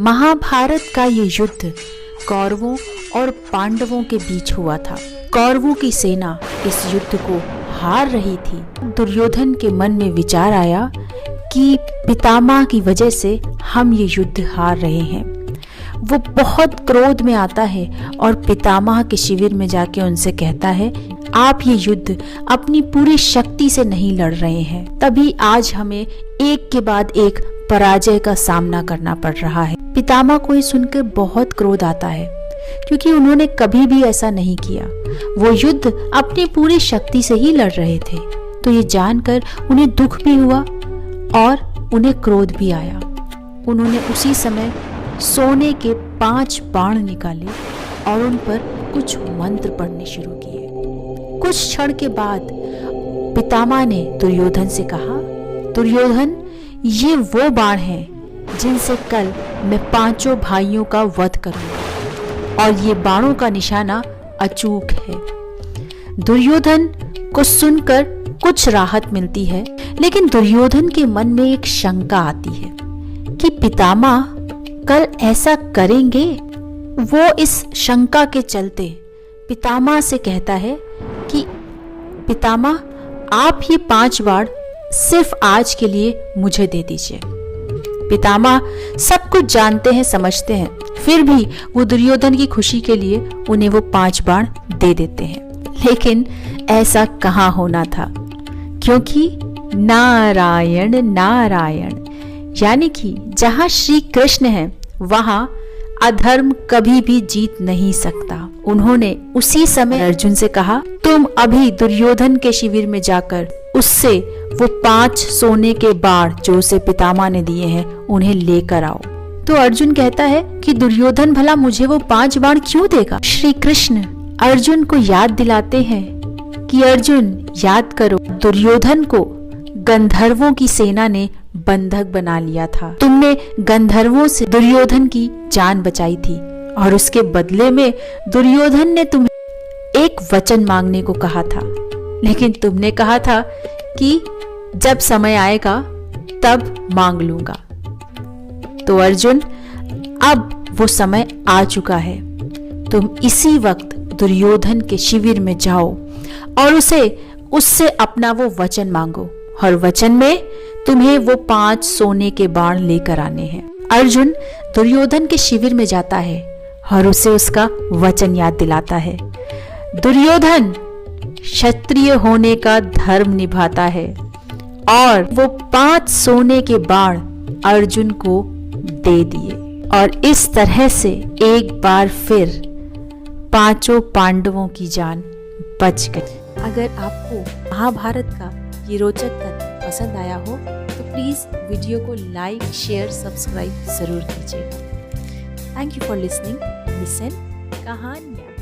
महाभारत का ये युद्ध कौरवों और पांडवों के बीच हुआ था। कौरवों की सेना इस युद्ध को हार रही थी। दुर्योधन के मन में विचार आया कि पितामह की वजह से हम ये युद्ध हार रहे हैं। वो बहुत क्रोध में आता है और पितामह के शिविर में जाके उनसे कहता है, आप ये युद्ध अपनी पूरी शक्ति से नहीं लड़ रहे हैं, तभी आज हमें एक के बाद एक पराजय का सामना करना पड़ रहा है। पितामह को ये सुनकर बहुत क्रोध आता है, क्योंकि उन्होंने कभी भी ऐसा नहीं किया। वो युद्ध अपनी पूरी शक्ति से ही लड़ रहे थे। तो ये जानकर उन्हें दुख भी हुआ और उन्हें क्रोध भी आया। उन्होंने उसी समय सोने के 5 बाण निकाले और उन पर कुछ मंत्र पढ़ने शुरू किए। कुछ क्षण के बाद पितामह ने दुर्योधन से कहा, दुर्योधन, ये वो बाण हैं जिनसे कल मैं 5 भाइयों का वध करूंगा और ये बाणों का निशाना अचूक है। दुर्योधन को सुनकर कुछ राहत मिलती है, लेकिन दुर्योधन के मन में एक शंका आती है कि पितामह कल ऐसा करेंगे। वो इस शंका के चलते पितामह से कहता है कि पितामह, आप ये 5 बाण सिर्फ आज के लिए मुझे दे दीजिए। पितामह सब कुछ जानते हैं, समझते हैं, फिर भी वो दुर्योधन की खुशी के लिए उन्हें वो 5 बाण दे देते हैं। लेकिन ऐसा कहाँ होना था, क्योंकि नारायण नारायण, यानी कि जहाँ श्री कृष्ण है वहाँ अधर्म कभी भी जीत नहीं सकता। उन्होंने उसी समय अर्जुन से कहा, तुम अभी दुर्योधन के शिविर में जाकर उससे वो 5 सोने के बाण जो उसे पितामह ने दिए हैं उन्हें लेकर आओ। तो अर्जुन कहता है कि दुर्योधन भला मुझे वो 5 बाण क्यों देगा। श्री कृष्ण अर्जुन को याद दिलाते हैं कि अर्जुन, याद करो, दुर्योधन को गंधर्वों की सेना ने बंधक बना लिया था। तुमने गंधर्वों से दुर्योधन की जान बचाई थी और उसके बदले में दुर्योधन ने तुम्हें एक वचन मांगने को कहा था, लेकिन तुमने कहा था कि जब समय आएगा तब मांग लूंगा। तो अर्जुन, अब वो समय आ चुका है। तुम इसी वक्त दुर्योधन के शिविर में जाओ और उससे अपना वो वचन मांगो, और वचन में तुम्हें वो 5 सोने के बाण लेकर आने हैं। अर्जुन दुर्योधन के शिविर में जाता है और उसे उसका वचन याद दिलाता है। दुर्योधन क्षत्रिय होने का धर्म निभाता है और वो 5 सोने के बाण अर्जुन को दे दिए, और इस तरह से एक बार फिर 5 पांडवों की जान बच गई। अगर आपको महाभारत का ये रोचक तथ्य पसंद आया हो तो प्लीज़ वीडियो को लाइक, शेयर, सब्सक्राइब ज़रूर कीजिएगा। Thank you for listening. Listen कहानियाँ।